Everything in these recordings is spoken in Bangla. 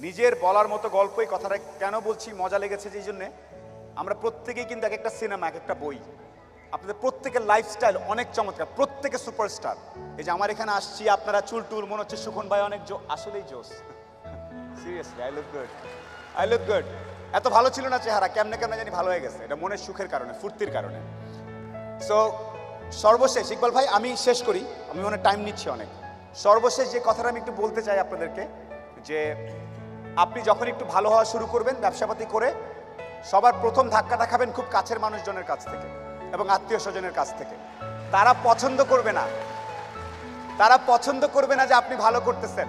নিজের বলার মতো গল্পই কথাটা কেন বলছি মজা লেগেছে যেই জন্যে আমরা প্রত্যেকেই কিন্তু এক একটা সিনেমা এক একটা বই আপনাদের প্রত্যেকের লাইফস্টাইল অনেক চমৎকার প্রত্যেকে সুপারস্টার এই যে আমার এখানে আসছি আপনারা চুল টুল মনে হচ্ছে সুখন ভাই অনেক আসলেই জোস সিরিয়াসলি আই লুক গুড এত ভালো ছিল না চেহারা কেমনে কেমনে জানি ভালো হয়ে গেছে এটা মনের সুখের কারণে ফুর্তির কারণে সো সর্বশেষ ইকবাল ভাই আমি শেষ করি আমি অনেক টাইম নিচ্ছি অনেক সর্বশেষ যে কথাটা আমি একটু বলতে চাই আপনাদেরকে যে আপনি যখন একটু ভালো হওয়া শুরু করবেন ব্যবসাপাতি করে সবার প্রথম ধাক্কাটা খাবেন খুব কাছের মানুষজনের কাছ থেকে এবং আত্মীয় স্বজনের কাছ থেকে তারা পছন্দ করবে না যে আপনি ভালো করতেছেন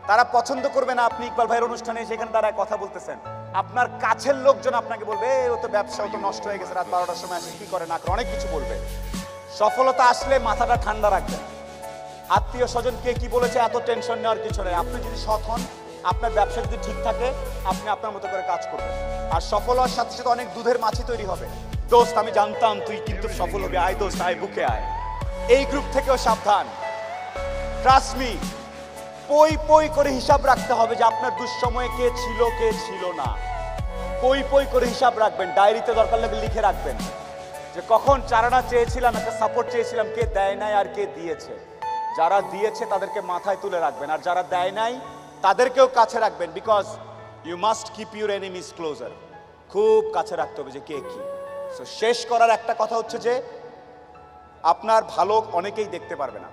তারা পছন্দ করবে না আপনি ইকবাল ভাইয়ের অনুষ্ঠানে সেখানে তারা কথা বলতেছেন আপনার কাছের লোকজন আপনাকে বলবে ও তো ব্যবসা ও তো নষ্ট হয়ে গেছে রাত 12টার সময় আসে কি করে না করে অনেক কিছু বলবে সফলতা আসলে মাথাটা ঠান্ডা রাখবেন আত্মীয় স্বজন কে কি বলেছে এত টেনশন নেওয়ার কিছু নেই আপনি যদি সৎ হন আপনার ব্যবসা যদি ঠিক থাকে আপনি আপনার মতো করে কাজ করবেন আর সফল হওয়ার সাথে সাথে অনেক দুধের মাছি তৈরি হবে দোস্ত আমি জানতাম তুই কিন্তু সফল হবি আয় দোস্ত আয় বুকে আয় এই গ্রুপ থেকেও সাবধান ট্রাস্ট মি পই পই করে হিসাব রাখতে হবে যে আপনার দুঃসময়ে কে ছিল না পই পই করে হিসাব রাখবেন ডায়েরিতে দরকার লাগলে লিখে রাখবেন যে কখন চারানা চেয়েছিলাম একটা সাপোর্ট চেয়েছিলাম কে দেয় নাই আর কে দিয়েছে যারা দিয়েছে তাদেরকে মাথায় তুলে রাখবেন আর যারা দেয় নাই তাদেরকেও কাছে রাখবেন because you must keep your enemies closer খুব কাছে রাখতে হবে যে কে কি সো শেষ করার একটা কথা হচ্ছে যে আপনার ভালো অনেকেই দেখতে পারবে না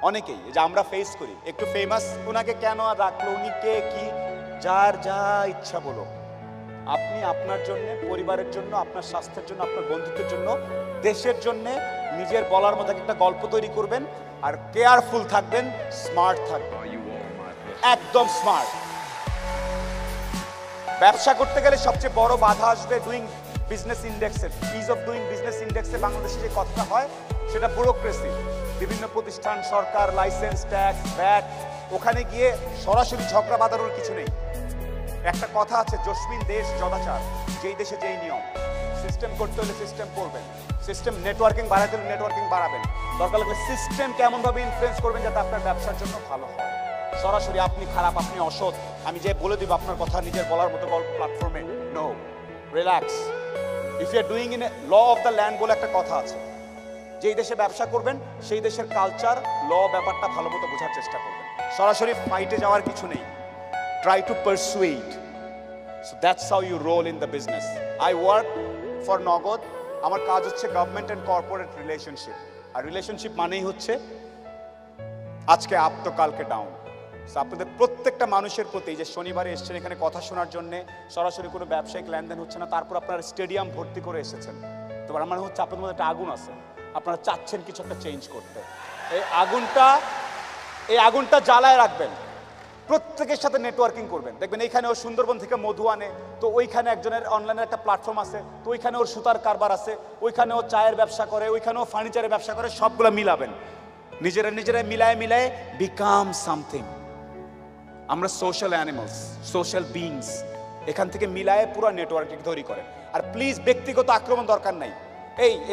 অনেকেই যে আমরা ফেস করি একটু ফেমাস ওনাকে কেন আর রাখলো উনি কে কি যার যা ইচ্ছা বলো আপনি আপনার জন্য পরিবারের জন্য আপনার স্বাস্থ্যের জন্য আপনার বন্ধুত্বের জন্য দেশের জন্য নিজের বলার মতো একটা গল্প তৈরি করবেন আর কেয়ারফুল থাকবেন স্মার্ট থাকবেন একদম স্মার্ট ব্যবসা করতে গেলে সবচেয়ে বড় বাধা আসবে ডুইং বিজনেস ইন্ডেক্সে ইজ অফ ডুইং বিজনেস ইন্ডেক্সে বাংলাদেশে যে কথাটা হয় সেটা ব্যুরোক্রেসি বিভিন্ন প্রতিষ্ঠান সরকার লাইসেন্স ট্যাক্স ভ্যাট ওখানে গিয়ে সরাসরি ঝগড়া বাঁধানোর কিছু নেই একটা কথা আছে জসমিন দেশ জদাচার যেই দেশে যেই নিয়ম সিস্টেম করতে হলে সিস্টেম করবেন সিস্টেম নেটওয়ার্কিং বাড়াতে হলে নেটওয়ার্কিং বাড়াবেন দরকার লাগলে সিস্টেম কেমনভাবে ইনফ্লুয়েন্স করবেন যাতে আপনার ব্যবসার জন্য ভালো হয় সরাসরি আপনি খারাপ আপনি অসৎ আমি যে বলে দিব আপনার কথা নিজের বলার মতো গল্প প্ল্যাটফর্মে no relax if you are doing in a law of the land বলে একটা কথা আছে যেই দেশে ব্যবসা করবেন সেই দেশের কালচার ল ব্যাপারটা ভালো মতো বোঝার চেষ্টা করবেন সরাসরি ফাইটে যাওয়ার কিছু নেই try to persuade so that's how you roll in the business I work for নগদ আমার কাজ হচ্ছে গভর্নমেন্ট এন্ড কর্পোরেট রিলেশনশিপ আর রিলেশনশিপ মানেই হচ্ছে আজকে আপ তো কালকে ডাউন সো আপনাদের প্রত্যেকটা মানুষের প্রতি যে শনিবারে এসেছেন এখানে কথা শোনার জন্য সরাসরি কোনো ব্যবসায়িক লেনদেন হচ্ছে না তারপর আপনারা স্টেডিয়াম ভর্তি করে এসেছেন তো আমার হচ্ছে আপনাদের মধ্যে একটা আগুন আছে আপনারা চাচ্ছেন কিছু একটা চেঞ্জ করতে এই আগুনটা জ্বালায় রাখবেন প্রত্যেকের সাথে নেটওয়ার্কিং করবেন দেখবেন এইখানে ও সুন্দরবন থেকে মধু আনে তো ওইখানে একজনের অনলাইনের একটা প্ল্যাটফর্ম আছে তো ওইখানে ওর সুতার কারবার আছে ওইখানে ও চায়ের ব্যবসা করে ওইখানে ও ফার্নিচারের ব্যবসা করে সবগুলো মিলাবেন নিজেরা মিলায় বিকাম সামথিং আমরা সোশ্যাল অ্যানিমালস সোশ্যাল বিংস এখান থেকে মিলায়ে পুরো নেটওয়ার্কিং তৈরি করেন আর প্লিজ ব্যক্তিগত আক্রমণ দরকার নাই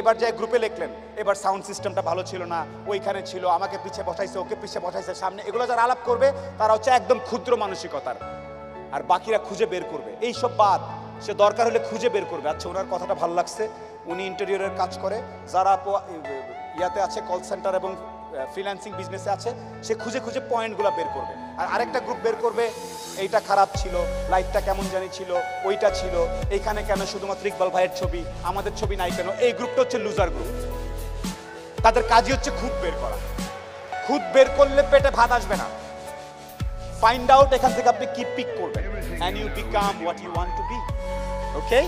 এবার যে গ্রুপে লিখলেন এবার সাউন্ড সিস্টেমটা ভালো ছিল না ওইখানে ছিল আমাকে পিছে বসাইছে ওকে পিছে বসাইছে সামনে এগুলো যারা আলাপ করবে তারা হচ্ছে একদম ক্ষুদ্র মানসিকতার আর বাকিরা খুঁজে বের করবে এইসব বাদ সে দরকার হলে খুঁজে বের করবে আচ্ছা ওনার কথাটা ভালো লাগছে উনি ইন্টেরিয়রের কাজ করে যারা ইয়াতে আছে কল সেন্টার এবং ফ্রিল্যান্সিং বিজনেসে আছে সে খুঁজে খুঁজে পয়েন্টগুলো বের করবে আর আরেকটা গ্রুপ বের করবে এইটা খারাপ ছিল লাইটটা কেমন জানি ছিল ওইটা ছিল এইখানে কেন শুধুমাত্র ইকবাল ভাইয়ের ছবি আমাদের ছবি নাই কেন এই গ্রুপটা হচ্ছে লুজার গ্রুপ তাদের কাজই হচ্ছে খুদ বের করা খুদ বের করলে পেটে ভাত আসবে না ফাইন্ড আউট এখান থেকে আপনি কি পিক করবেন and you become what you want to be okay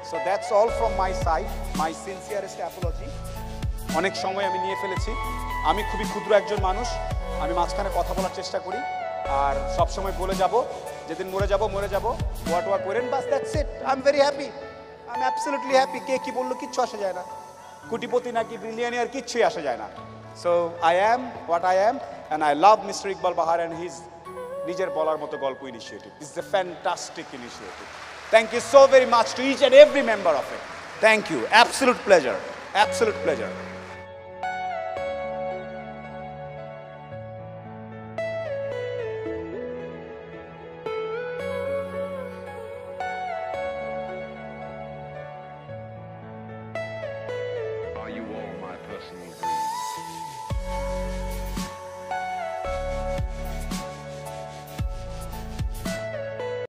so that's all from my side my sincerest apology অনেক সময় আমি নিয়ে ফেলেছি আমি খুবই ক্ষুদ্র একজন মানুষ আমি মাঝখানে কথা বলার চেষ্টা করি আর সব সময় বলে যাব যেদিন মরে যাব ওয়াট করেন বাস that's it I am very happy I am absolutely happy কে কি বললো কিচ্ছু আসে যায় না কোটিপতি নাকি বিলিয়নিয়ার কিচ্ছুই আসে যায় না so I am what I am and I love mister Iqbal Bahar and his নিজের বলার মতো গল্প initiative this is a fantastic initiative thank you so very much to each and every member of it thank you absolute pleasure